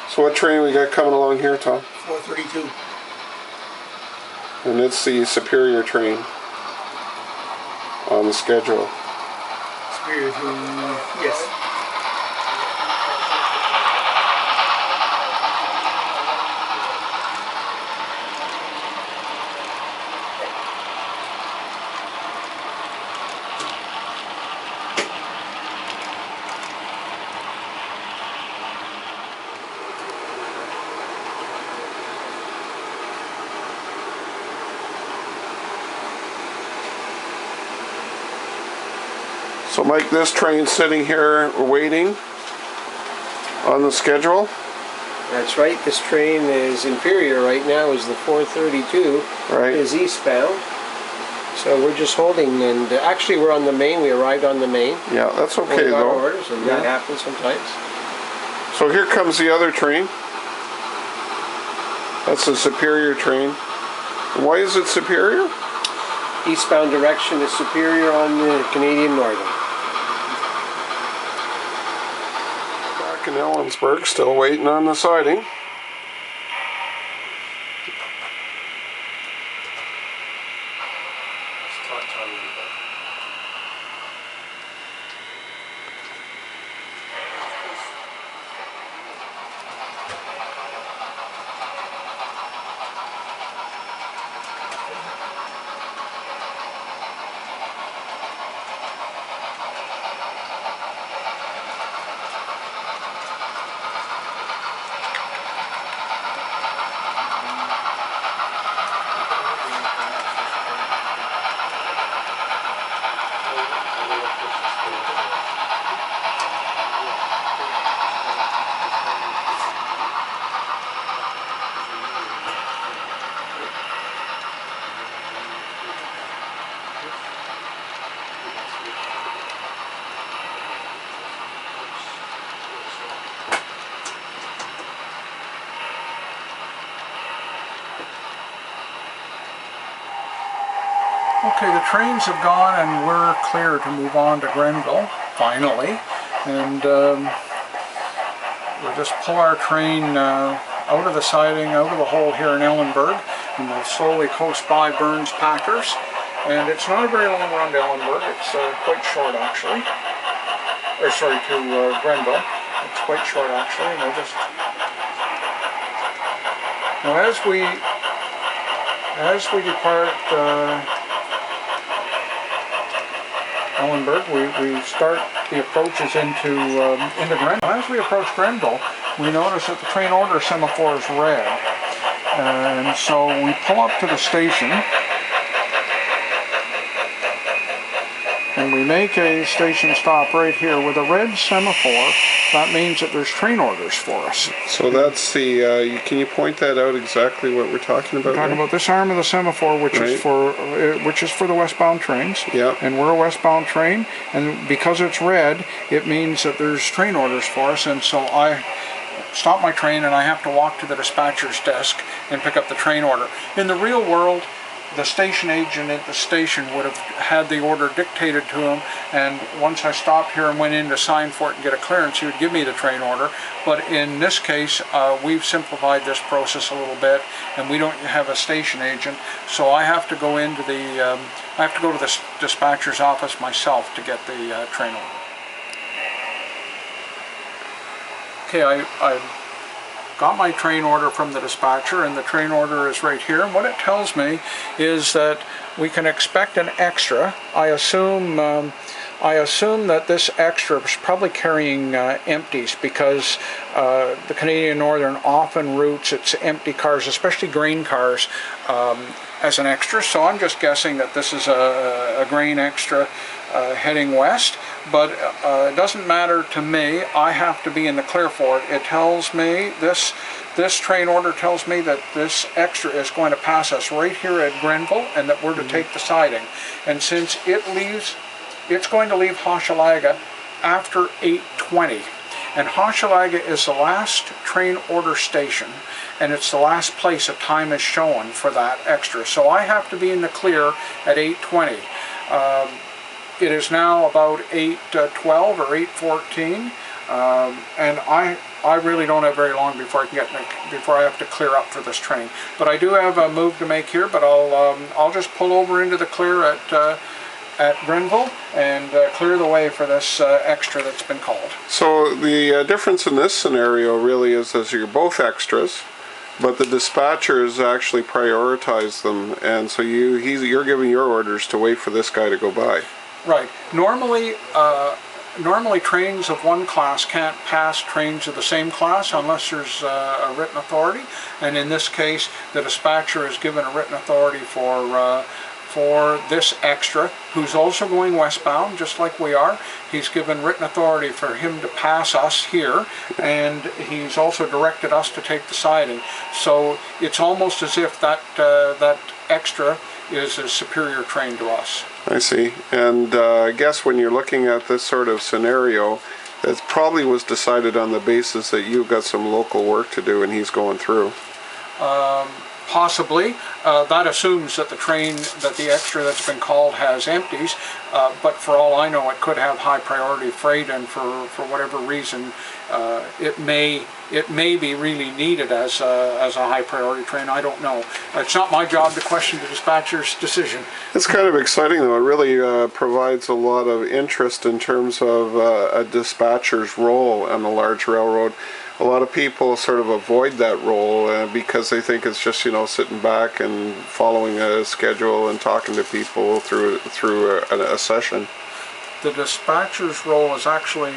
So what train we got coming along here, Tom? 432. And it's the Superior train on the schedule. Superior train, yes. So Mike, this train's sitting here waiting on the schedule? That's right, this train is inferior right now, is the 432, right. Is eastbound. So we're just holding, and actually we're on the main, we arrived on the main. Yeah, that's okay though. Orders, and that happens sometimes. So here comes the other train. That's the Superior train. Why is it Superior? Eastbound direction is Superior on the Canadian Northern. Back in Ellenburgh, still waiting on the siding. Okay, the trains have gone and we're clear to move on to Grenville, finally. And we'll just pull our train out of the siding, out of the hole here in Ellenburgh, and we'll slowly coast by Burns Packers. And it's not a very long run to Ellenburgh, it's quite short actually. Or sorry, to Grenville. It's quite short actually, and we'll just... Now as we depart Ellenburgh, we start the approaches into Grenville. As we approach Grenville, we notice that the train order semaphore is red. And so we pull up to the station and we make a station stop right here with a red semaphore. That means that there's train orders for us. So that's the, can you point that out exactly what we're talking about? We're talking about this arm of the semaphore, which is for the westbound trains. Yeah. And we're a westbound train, and because it's red, it means that there's train orders for us. And so I stop my train and I have to walk to the dispatcher's desk and pick up the train order. In the real world, the station agent at the station would have had the order dictated to him, and once I stopped here and went in to sign for it and get a clearance, he would give me the train order. But in this case, we've simplified this process a little bit, and we don't have a station agent, so I have to go into the dispatcher's office myself to get the train order. Okay, I got my train order from the dispatcher, and the train order is right here. And what it tells me is that we can expect an extra. I assume that this extra is probably carrying empties, because the Canadian Northern often routes its empty cars, especially grain cars, as an extra. So I'm just guessing that this is a grain extra heading west. But it doesn't matter to me. I have to be in the clear for it. It tells me, this train order tells me that this extra is going to pass us right here at Grenville, and that we're to take the siding. And since it's going to leave Hochelaga after 8:20. And Hochelaga is the last train order station, and it's the last place a time is shown for that extra. So I have to be in the clear at 8:20. It is now about 8:12 or 8:14, and I really don't have very long before I have to clear up for this train. But I do have a move to make here. But I'll just pull over into the clear at Grenville and clear the way for this extra that's been called. So the difference in this scenario really is you're both extras, but the dispatchers actually prioritize them, and so you're giving your orders to wait for this guy to go by. Right. Normally trains of one class can't pass trains of the same class unless there's a written authority, and in this case the dispatcher is given a written authority for this extra, who's also going westbound just like we are. He's given written authority for him to pass us here, and he's also directed us to take the siding. So it's almost as if that extra is a superior train to us. I see. And I guess when you're looking at this sort of scenario, it probably was decided on the basis that you've got some local work to do and he's going through. Possibly. That assumes that the extra that's been called has empties, but for all I know it could have high priority freight, and for whatever reason it may be really needed as a high priority train. I don't know. It's not my job to question the dispatcher's decision. It's kind of exciting though. It really provides a lot of interest in terms of a dispatcher's role on a large railroad. A lot of people sort of avoid that role because they think it's just, sitting back and following a schedule and talking to people through a session. The dispatcher's role is actually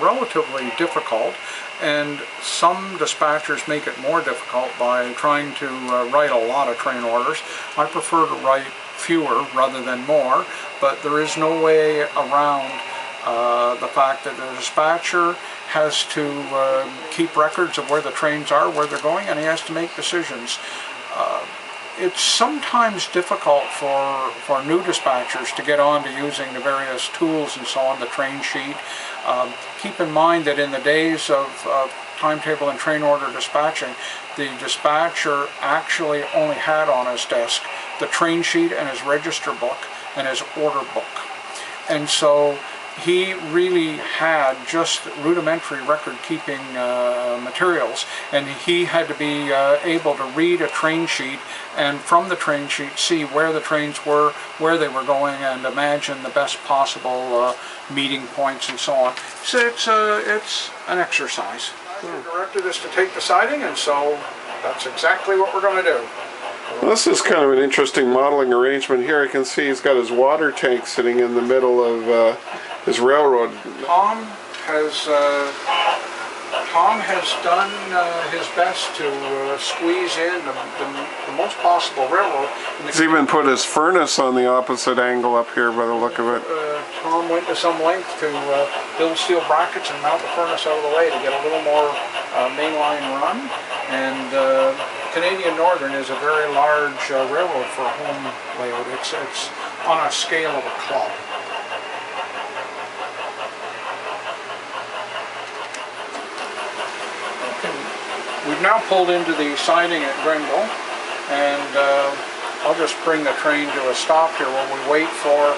relatively difficult, and some dispatchers make it more difficult by trying to write a lot of train orders. I prefer to write fewer rather than more, but there is no way around the fact that the dispatcher has to keep records of where the trains are, where they're going, and he has to make decisions. It's sometimes difficult for new dispatchers to get on to using the various tools and so on, the train sheet. Keep in mind that in the days of timetable and train order dispatching, the dispatcher actually only had on his desk the train sheet and his register book and his order book. And so he really had just rudimentary record-keeping materials, and he had to be able to read a train sheet, and from the train sheet see where the trains were, where they were going, and imagine the best possible meeting points and so on. So it's an exercise. He directed us to take the siding, and so that's exactly what we're going to do. Well, this is kind of an interesting modeling arrangement here. I can see he's got his water tank sitting in the middle of his railroad. Tom has done his best to squeeze in the most possible railroad. He's even put his furnace on the opposite angle up here by the look of it. Tom went to some length to build steel brackets and mount the furnace out of the way to get a little more mainline run. And Canadian Northern is a very large railroad for a home layout. It's on a scale of a club. We've now pulled into the siding at Grenville, and I'll just bring the train to a stop here while we wait for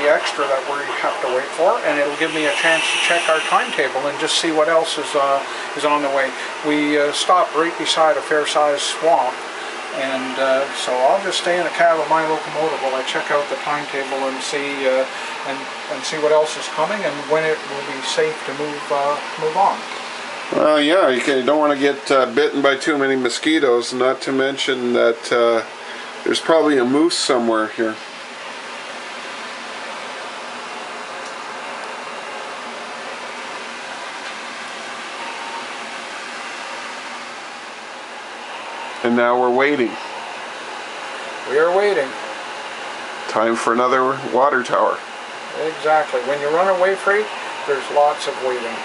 the extra that we have to wait for, and it'll give me a chance to check our timetable and just see what else is on the way. We stopped right beside a fair-sized swamp, and so I'll just stay in the cab of my locomotive while I check out the timetable and see see what else is coming and when it will be safe to move on. Well, yeah, you don't want to get bitten by too many mosquitoes, not to mention that there's probably a moose somewhere here. And now we're waiting. We are waiting. Time for another water tower. Exactly. When you run away freight, there's lots of waiting.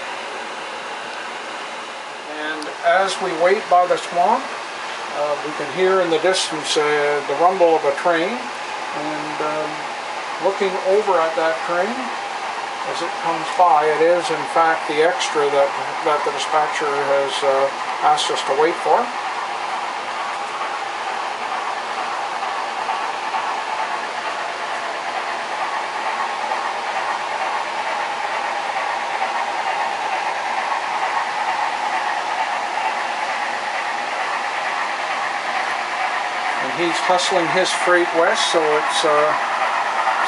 And as we wait by the swamp, we can hear in the distance the rumble of a train. And looking over at that train, as it comes by, it is in fact the extra that the dispatcher has asked us to wait for. he's hustling his freight west, so it's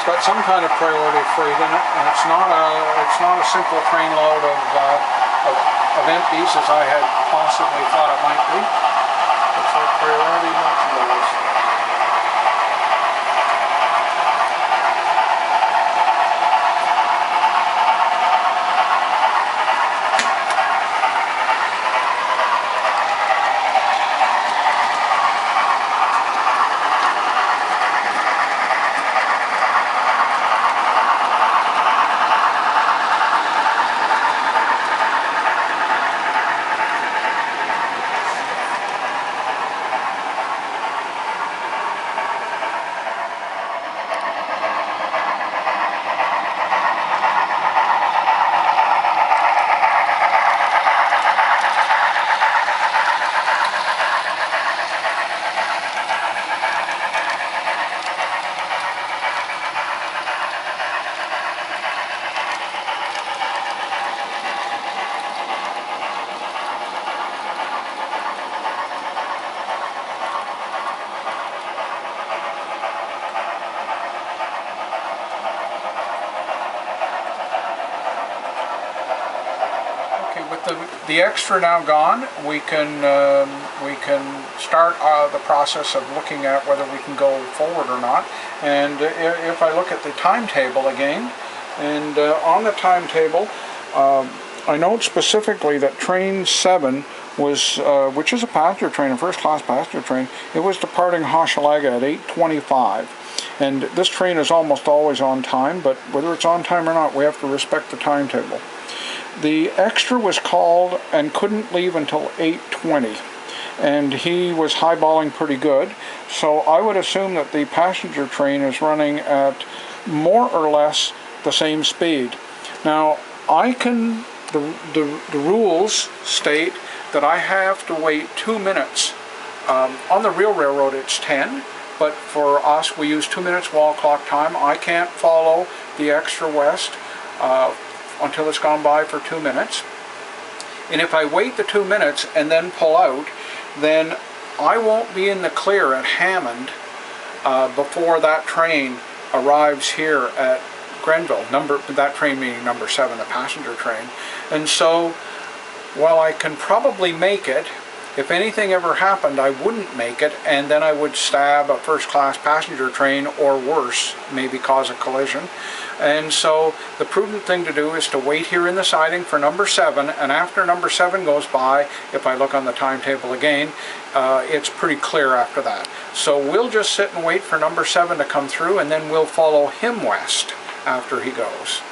got some kind of priority freight in it, and it's not a simple train load of empties as I had possibly thought it might be. It's a priority merchandise. With the extra now gone, we can start the process of looking at whether we can go forward or not. And if I look at the timetable again, and on the timetable, I note specifically that train 7 was, which is a passenger train, a first-class passenger train, it was departing Hochelaga at 8:25. And this train is almost always on time, but whether it's on time or not, we have to respect the timetable. The extra was called and couldn't leave until 8:20, and he was highballing pretty good, so I would assume that the passenger train is running at more or less the same speed. Now, the rules state that I have to wait 2 minutes. On the real railroad it's 10, but for us we use 2 minutes wall clock time. I can't follow the extra west until it's gone by for 2 minutes. And if I wait the 2 minutes and then pull out, then I won't be in the clear at Hammond before that train arrives here at Grenville. That train meaning number 7, the passenger train. And so while I can probably make it, if anything ever happened, I wouldn't make it, and then I would stab a first-class passenger train, or worse, maybe cause a collision. And so the prudent thing to do is to wait here in the siding for number 7, and after number 7 goes by, if I look on the timetable again, it's pretty clear after that. So we'll just sit and wait for number 7 to come through, and then we'll follow him west after he goes.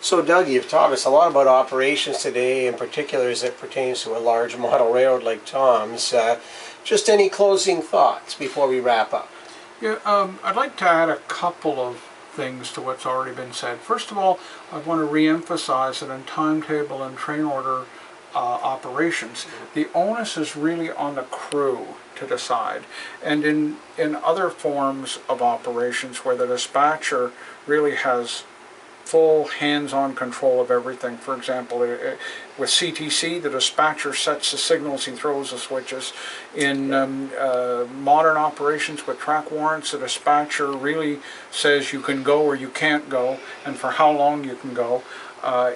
So Doug, you've taught us a lot about operations today, in particular as it pertains to a large model railroad like Tom's. Just any closing thoughts before we wrap up? Yeah, I'd like to add a couple of things to what's already been said. First of all, I want to re-emphasize that in timetable and train order operations, the onus is really on the crew to decide. And in other forms of operations where the dispatcher really has full hands-on control of everything. For example, with CTC, the dispatcher sets the signals, he throws the switches. In modern operations with track warrants, the dispatcher really says you can go or you can't go, and for how long you can go.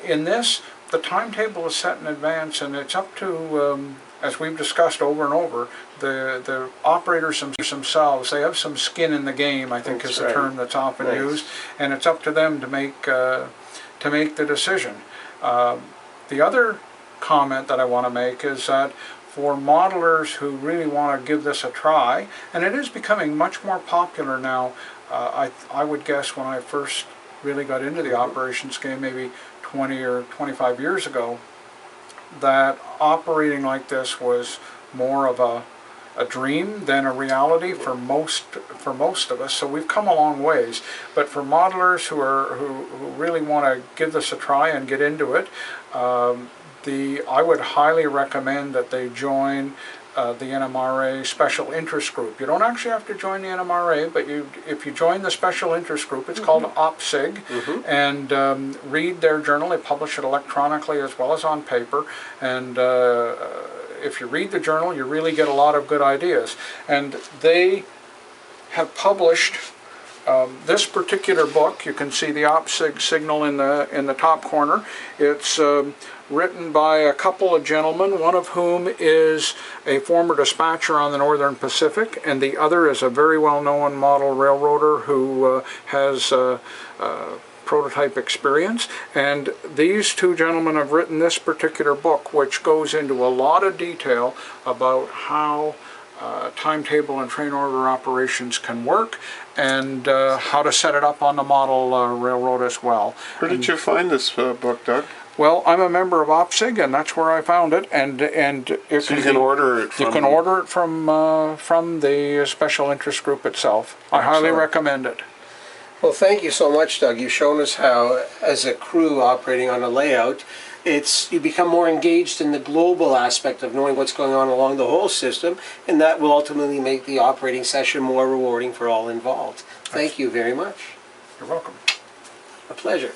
In this, the timetable is set in advance, and it's up to, as we've discussed over and over, the operators themselves. They have some skin in the game, I think is the term that's often used, and it's up to them to make the decision. The other comment that I want to make is that for modelers who really want to give this a try, and it is becoming much more popular now. I would guess when I first really got into the operations game, maybe 20 or 25 years ago, that operating like this was more of a dream than a reality for most of us. So we've come a long ways. But for modelers who really want to give this a try and get into it, I would highly recommend that they join the NMRA Special Interest Group. You don't actually have to join the NMRA, but if you join the Special Interest Group, it's called OPSIG, and read their journal. They publish it electronically as well as on paper, and if you read the journal, you really get a lot of good ideas. And they have published this particular book. You can see the OPSIG signal in the top corner. It's written by a couple of gentlemen, one of whom is a former dispatcher on the Northern Pacific, and the other is a very well-known model railroader who has prototype experience. And these two gentlemen have written this particular book, which goes into a lot of detail about how timetable and train order operations can work, and how to set it up on the model railroad as well. Where did you find this book, Doug? Well, I'm a member of OPSIG, and that's where I found it. And so you can order it from... You can order it from the Special Interest Group itself. I highly recommend it. Well, thank you so much, Doug. You've shown us how, as a crew operating on a layout, you become more engaged in the global aspect of knowing what's going on along the whole system, and that will ultimately make the operating session more rewarding for all involved. Thank you very much. You're welcome. A pleasure.